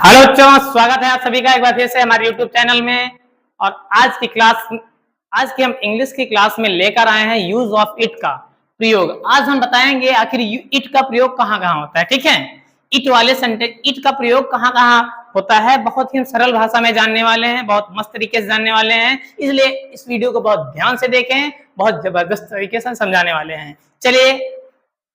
Hello बच्चों, स्वागत है आप सभी का एक बार फिर से हमारे YouTube चैनल में। और आज की हम इंग्लिश की क्लास में लेकर आए हैं यूज ऑफ इट का प्रयोग। आज हम बताएंगे आखिर इट का प्रयोग कहाँ कहाँ होता है। ठीक है, इट वाले सेंटेंस, इट का प्रयोग कहाँ कहाँ होता है, बहुत ही हम सरल भाषा में जानने वाले हैं, बहुत मस्त तरीके से जानने वाले हैं। इसलिए इस वीडियो को बहुत ध्यान से देखें, बहुत जबरदस्त तरीके से समझाने वाले हैं। चलिए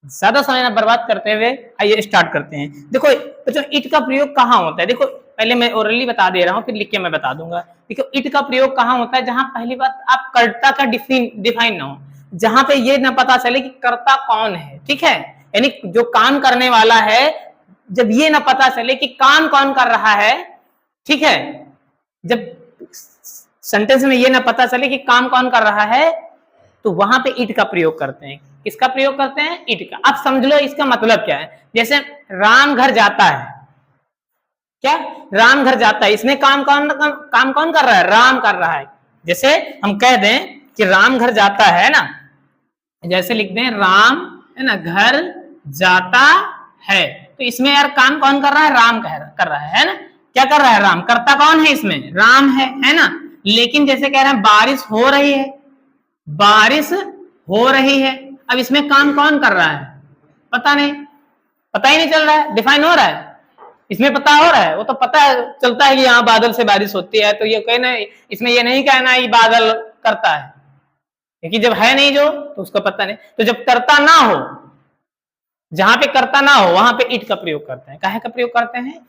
ज्यादा समय ना बर्बाद करते हुए आइए स्टार्ट करते हैं। देखो बच्चों, इट का प्रयोग कहाँ होता है। देखो पहले मैं ओरली बता दे रहा हूँ, फिर लिख के मैं बता दूंगा। देखो इट का प्रयोग कहाँ होता है, जहां पहली बात आप कर्ता का डिफाइन ना हो, जहां पे ये ना पता चले कि कर्ता कौन है। ठीक है, यानी जो काम करने वाला है, जब ये ना पता चले कि काम कौन कर रहा है। ठीक है, जब सेंटेंस में ये ना पता चले कि काम कौन कर रहा है, तो वहां पे इट का प्रयोग करते हैं। किसका प्रयोग करते हैं? इट का। अब समझ लो इसका मतलब क्या है। जैसे राम घर जाता है, क्या राम घर जाता है, इसमें काम कौन कर रहा है? राम कर रहा है। जैसे हम कह दें कि राम घर जाता है ना, जैसे लिख दें राम है ना घर जाता है, तो इसमें यार काम कौन कर रहा है? राम कर रहा है ना। क्या कर रहा है? राम। कर्ता कौन है इसमें? राम है ना। लेकिन जैसे कह रहे हैं बारिश हो रही है, बारिश हो रही है, अब इसमें काम कौन कर रहा है? पता नहीं, पता ही नहीं चल रहा है। डिफाइन हो रहा है, इसमें पता हो रहा है, वो तो पता है, चलता है कि यहाँ बादल से बारिश होती है, तो ये कहना, इसमें ये नहीं कहना ये बादल करता है, क्योंकि जब है नहीं जो, तो उसको पता नहीं। तो जब करता ना हो, जहां पे करता ना हो, वहां पे इट का प्रयोग करते हैं। काहे का प्रयोग करते हैं?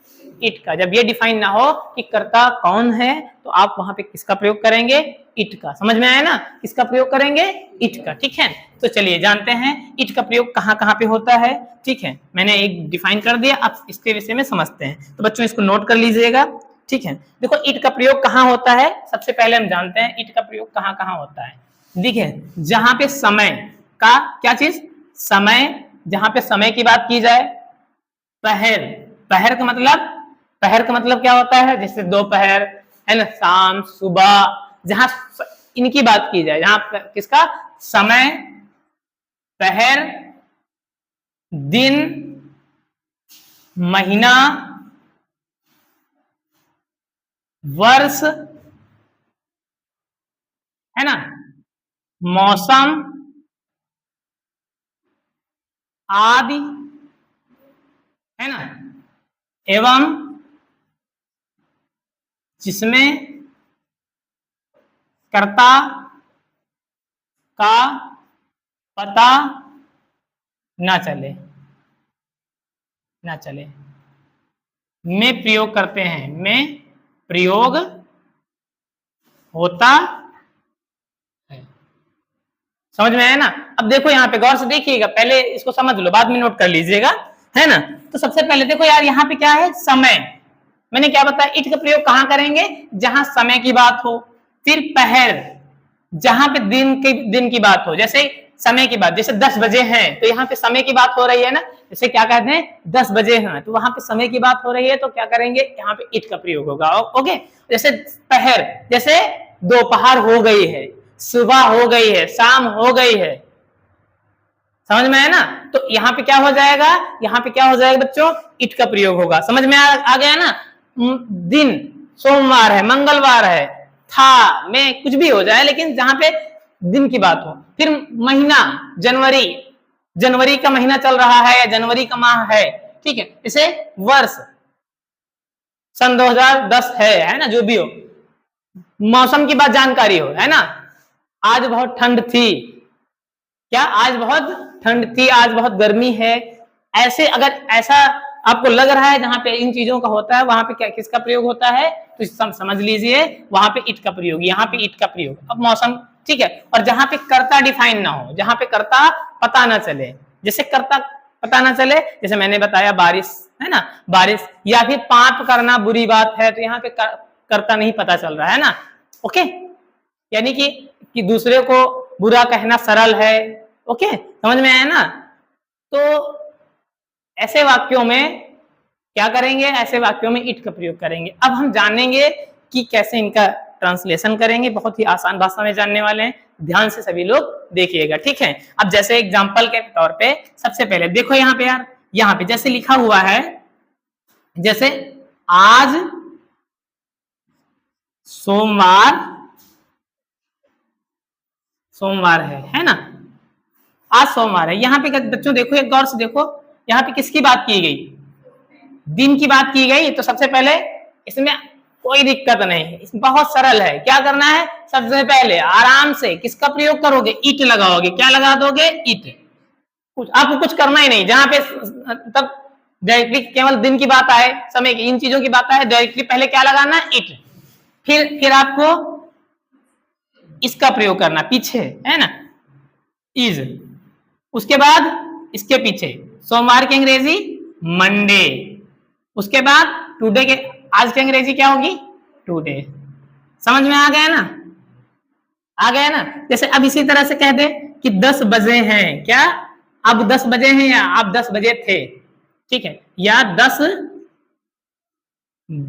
इट का। जब ये डिफाइन ना हो कि कर्ता कौन है, तो आप वहां पे किसका प्रयोग करेंगे? इट का। समझ में आया ना? किसका प्रयोग करेंगे? इट का। ठीक है, तो चलिए जानते हैं इट का प्रयोग कहाँ कहाँ पे होता है। ठीक है, मैंने एक डिफाइन कर दिया, अब इसके विषय में समझते हैं। तो बच्चों इसको नोट कर लीजिएगा। ठीक है, देखो इट का प्रयोग कहाँ होता है। सबसे पहले हम जानते हैं इट का प्रयोग कहाँ कहाँ होता है। देखिए, जहां पे समय का, क्या चीज? समय, जहां पे समय की बात की जाए। पहर, पहर का मतलब क्या होता है? जैसे दोपहर है ना, शाम, सुबह, जहां इनकी बात की जाए, जहां किसका? समय, पहर, दिन, महीना, वर्ष, है ना, मौसम आदि, है ना, एवं जिसमें कर्ता का पता ना चले में प्रयोग करते हैं, में प्रयोग होता है। समझ में आया ना? अब देखो यहाँ पे गौर से देखिएगा, पहले इसको समझ लो, बाद में नोट कर लीजिएगा, है ना। तो सबसे पहले देखो यार, यहाँ पे क्या है? समय। मैंने क्या बताया? इट का प्रयोग कहाँ करेंगे? जहां समय की बात हो। फिर पहर, जहां पे दिन की बात हो। जैसे समय की बात, जैसे 10 बजे हैं, तो यहाँ पे समय की बात हो रही है ना, जैसे क्या कहते हैं? 10 बजे हैं, तो वहां पे समय की बात हो रही है, तो क्या करेंगे? यहाँ पे इट का प्रयोग होगा। ओके, जैसे पहर, जैसे दोपहर हो गई है, सुबह हो गई है, शाम हो गई है। समझ में है ना? तो यहाँ पे क्या हो जाएगा? यहाँ पे क्या हो जाएगा बच्चों? इट का प्रयोग होगा। समझ में आ गया ना? दिन, सोमवार है, मंगलवार है, था में कुछ भी हो जाए, लेकिन जहां पे दिन की बात हो। फिर महीना, जनवरी का महीना चल रहा है, या जनवरी का माह है। ठीक है, इसे वर्ष, सन 2010 है ना, जो भी हो। मौसम की बात जानकारी हो, है ना, आज बहुत ठंड थी, क्या आज बहुत ठंड थी, आज बहुत गर्मी है। ऐसे अगर ऐसा आपको लग रहा है जहां पे इन चीजों का होता है, वहां पे क्या किसका प्रयोग होता है? तो समझ लीजिए, वहां पे इट का प्रयोग, यहाँ पे इट का प्रयोग। अब मौसम, ठीक है, और जहां पे कर्ता डिफाइन ना हो, जहां पे कर्ता पता ना चले, जैसे कर्ता पता ना चले, जैसे मैंने बताया बारिश, है ना, बारिश, या फिर पाप करना बुरी बात है, तो यहाँ पे कर्ता नहीं पता चल रहा है ना। ओके, यानी कि दूसरे को बुरा कहना सरल है। ओके, समझ में आया ना? तो ऐसे वाक्यों में क्या करेंगे? ऐसे वाक्यों में इट का प्रयोग करेंगे। अब हम जानेंगे कि कैसे इनका ट्रांसलेशन करेंगे। बहुत ही आसान भाषा में जानने वाले हैं, ध्यान से सभी लोग देखिएगा। ठीक है, अब जैसे एग्जांपल के तौर पे सबसे पहले देखो यहाँ पे यार, यहाँ पे जैसे लिखा हुआ है, जैसे आज सोमवार, सोमवार है ना। आज सोमवार है। यहाँ पे बच्चों देखो, एक गौर से देखो, यहाँ पे किसकी बात की गई, दिन की बात की गई। तो सबसे पहले इसमें कोई दिक्कत नहीं, बहुत सरल है। क्या करना है, सबसे पहले आराम से किसका प्रयोग करोगे, इट लगाओगे। क्या लगा दोगे, इट। कुछ आपको कुछ करना ही नहीं, जहां पे तब डायरेक्टली केवल दिन की बात आए, समय की, इन चीजों की बात आए, डायरेक्टली पहले क्या लगाना है, इट। फिर आपको इसका प्रयोग करना पीछे, है ना, इज। उसके बाद इसके पीछे सोमवार की अंग्रेजी मंडे। उसके बाद टुडे के, आज की अंग्रेजी क्या होगी, टुडे। समझ में आ गया ना, आ गया ना। जैसे अब इसी तरह से कह दे कि 10 बजे हैं, क्या अब 10 बजे हैं, या आप 10 बजे थे, ठीक है, या 10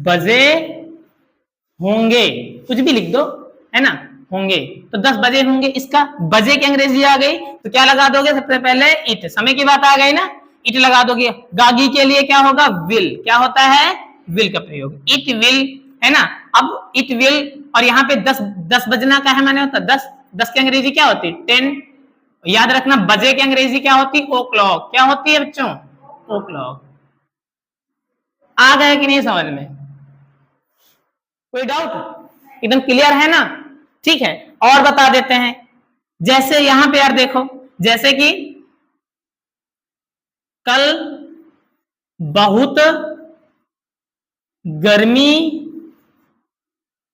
बजे होंगे, कुछ भी लिख दो, है ना, होंगे। तो 10 बजे होंगे, इसका बजे की अंग्रेजी आ गई, तो क्या लगा दोगे, सबसे पहले इट। समय की बात आ गई ना, इट लगा दोगे। गागी के लिए क्या होगा, विल। क्या होता है, विल का प्रयोग, इट विल, है ना। अब इट विल, और यहाँ पे 10 बजना का है, मैंने होता 10 की अंग्रेजी क्या होती, 10। याद रखना, बजे की अंग्रेजी क्या होती, ओ क्लॉक। क्या होती है बच्चों, ओ क्लॉक। आ गया कि नहीं समझ में, कोई डाउट, एकदम क्लियर है ना, ठीक है। और बता देते हैं, जैसे यहां पे यार देखो, जैसे कि कल बहुत गर्मी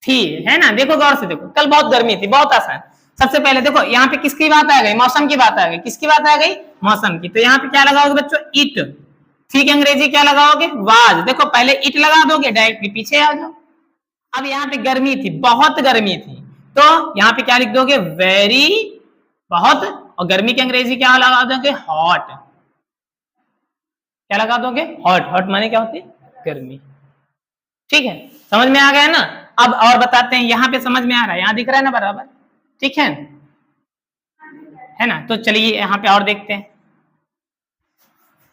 थी, है ना। देखो गौर से देखो, कल बहुत गर्मी थी, बहुत आसान। सबसे पहले देखो यहाँ पे किसकी बात आ गई, मौसम की बात आ गई। किसकी बात आ गई, मौसम की। तो यहाँ पे क्या लगाओगे बच्चों, इट। ठीक, अंग्रेजी क्या लगाओगे, वाज। देखो पहले इट लगा दोगे, डायरेक्टली पीछे आ जाओ। अब यहाँ पे गर्मी थी, बहुत गर्मी थी, तो यहाँ पे क्या लिख दोगे, वेरी, बहुत। और गर्मी की अंग्रेजी क्या लगा दोगे, हॉट। क्या लगा दोगे, हॉट। हॉट माने क्या होती है, गर्मी। ठीक है, समझ में आ गया ना। अब और बताते हैं, यहाँ पे समझ में आ रहा है, यहाँ दिख रहा है ना बराबर, ठीक है ना। तो चलिए यहाँ पे और देखते हैं।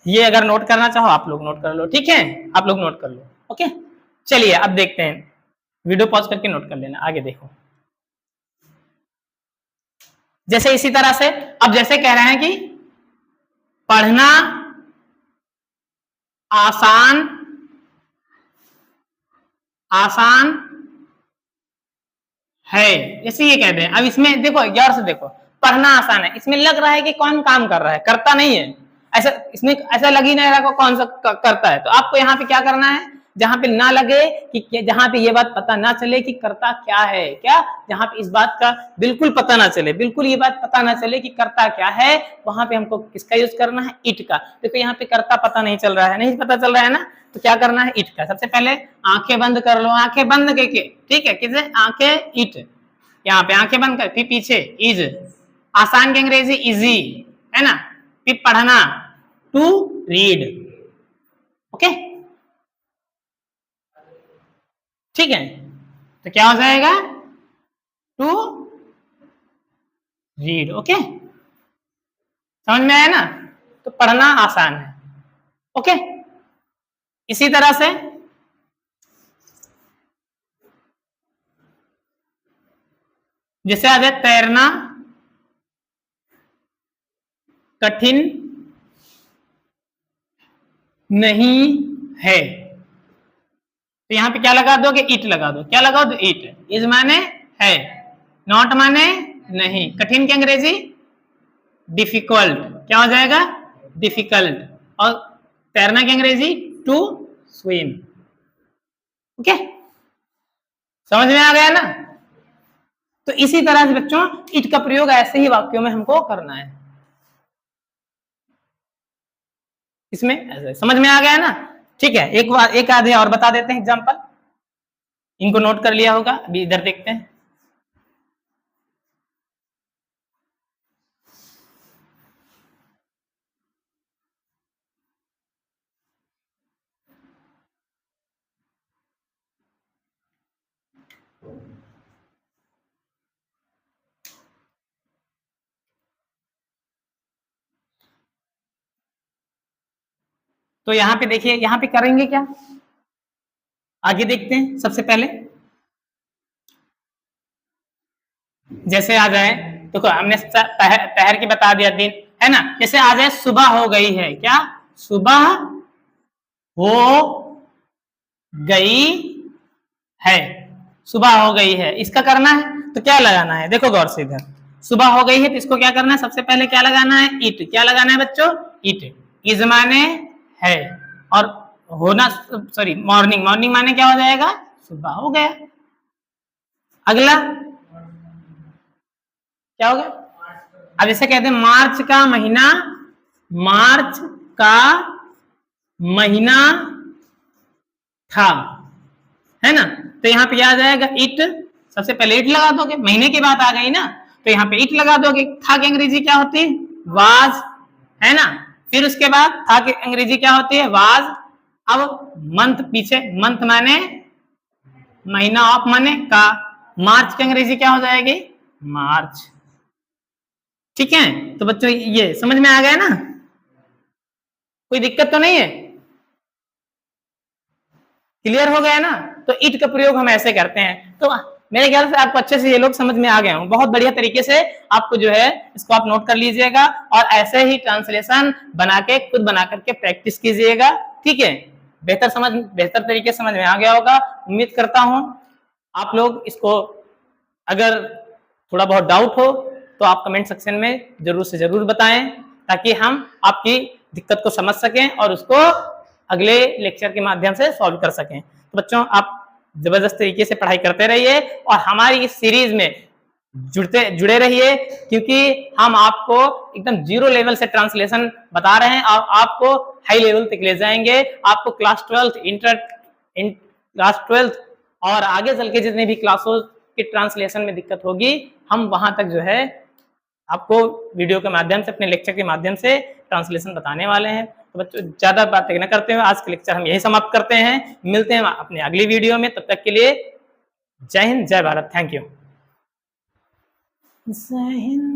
ये अगर नोट करना चाहो आप लोग नोट कर लो, ठीक है, आप लोग नोट कर लो, ओके। चलिए अब देखते हैं, वीडियो पॉज करके नोट कर लेना, आगे देखो। जैसे इसी तरह से, अब जैसे कह रहे हैं कि पढ़ना आसान, आसान है, ऐसे ये कह दें। अब इसमें देखो, गौर से देखो, पढ़ना आसान है, इसमें लग रहा है कि कौन काम कर रहा है, करता नहीं है। ऐसा इसमें ऐसा लग ही नहीं रहा कौन सा करता है। तो आपको यहाँ पे क्या करना है, जहां पे ना लगे कि, जहां पे ये बात पता ना चले कि करता क्या है, क्या, जहां पे इस बात का बिल्कुल पता ना चले, बिल्कुल ये बात पता ना चले कि करता क्या है, वहां पे हमको किसका यूज करना है, इट का। देखो यहाँ पे करता पता नहीं चल रहा है, नहीं पता चल रहा है ना, तो क्या करना है, इट का। सबसे पहले आंखें बंद कर लो, आंखें बंद करके, ठीक है, किसे, आंखें, इट। यहाँ पे आंखें बंद कर, फिर पीछे इज। आसान की अंग्रेजी इजी, है ना। फिर पढ़ना, टू रीड, ओके, ठीक है। तो क्या हो जाएगा, टू रीड, ओके। समझ में आया ना, तो पढ़ना आसान है, ओके। इसी तरह से जैसे आ जाए, तैरना कठिन नहीं है, तो यहां पे क्या लगा दोगे, इट लगा दो। क्या लगा दो, इट। इज माने है, नॉट माने नहीं। कठिन की अंग्रेजी डिफिकल्ट, क्या हो जाएगा, डिफिकल्ट। और तैरना की अंग्रेजी टू स्विम, ओके। समझ में आ गया ना। तो इसी तरह से बच्चों, इट का प्रयोग ऐसे ही वाक्यों में हमको करना है। इसमें ऐसे समझ में आ गया ना, ठीक है। एक बार एक आधे और बता देते हैं एग्जांपल, इनको नोट कर लिया होगा, अभी इधर देखते हैं। तो यहाँ पे देखिए, यहाँ पे करेंगे क्या, आगे देखते हैं। सबसे पहले जैसे आ जाए, देखो हमने पहर की बता दिया, दिन है ना। जैसे आ जाए सुबह हो गई है, क्या सुबह हो गई है, सुबह हो गई है, इसका करना है तो क्या लगाना है, देखो गौर से इधर। सुबह हो गई है तो इसको क्या करना है, सबसे पहले क्या लगाना है, इट। क्या लगाना है बच्चों, इट। इज माने है, और होना, सॉरी मॉर्निंग, मॉर्निंग माने क्या हो जाएगा, सुबह हो गया। अगला क्या हो गया, अब जैसे कहते हैं मार्च का महीना, मार्च का महीना था, है ना। तो यहाँ पे आ जाएगा इट, सबसे पहले इट लगा दोगे, महीने की बात आ गई ना, तो यहाँ पे इट लगा दोगे। था की अंग्रेजी क्या होती है, वाज, है ना। फिर उसके बाद था की अंग्रेजी क्या होती है, वाज। अब मंथ पीछे, मंथ माने महीना, ऑफ माने का, मार्च की अंग्रेजी क्या हो जाएगी, मार्च। ठीक है, तो बच्चों ये समझ में आ गया ना, कोई दिक्कत तो नहीं है, क्लियर हो गया ना। तो इट का प्रयोग हम ऐसे करते हैं। तो मेरे ख्याल से आपको अच्छे से ये लोग समझ में आ गए हों, बहुत बढ़िया तरीके से आपको जो है इसको आप नोट कर लीजिएगा, और ऐसे ही ट्रांसलेशन बना के खुद बना करके प्रैक्टिस कीजिएगा। ठीक है, बेहतर तरीके से समझ में आ गया होगा, उम्मीद करता हूं। आप लोग इसको अगर थोड़ा बहुत डाउट हो तो आप कमेंट सेक्शन में जरूर से जरूर बताएं, ताकि हम आपकी दिक्कत को समझ सकें और उसको अगले लेक्चर के माध्यम से सॉल्व कर सकें। तो बच्चों आप जबरदस्त तरीके से पढ़ाई करते रहिए और हमारी इस सीरीज में जुड़े रहिए, क्योंकि हम आपको एकदम जीरो लेवल से ट्रांसलेशन बता रहे हैं और आपको हाई लेवल तक ले जाएंगे। आपको क्लास 12th और आगे चल के जितने भी क्लासों की ट्रांसलेशन में दिक्कत होगी, हम वहां तक जो है आपको वीडियो के माध्यम से, अपने लेक्चर के माध्यम से ट्रांसलेशन बताने वाले हैं। तो बच्चों ज्यादा बातें न करते हुए आज के लेक्चर हम यही समाप्त करते हैं। मिलते हैं अपने अगली वीडियो में, तब तक के लिए जय हिंद, जय भारत, थैंक यू। जय हिंद।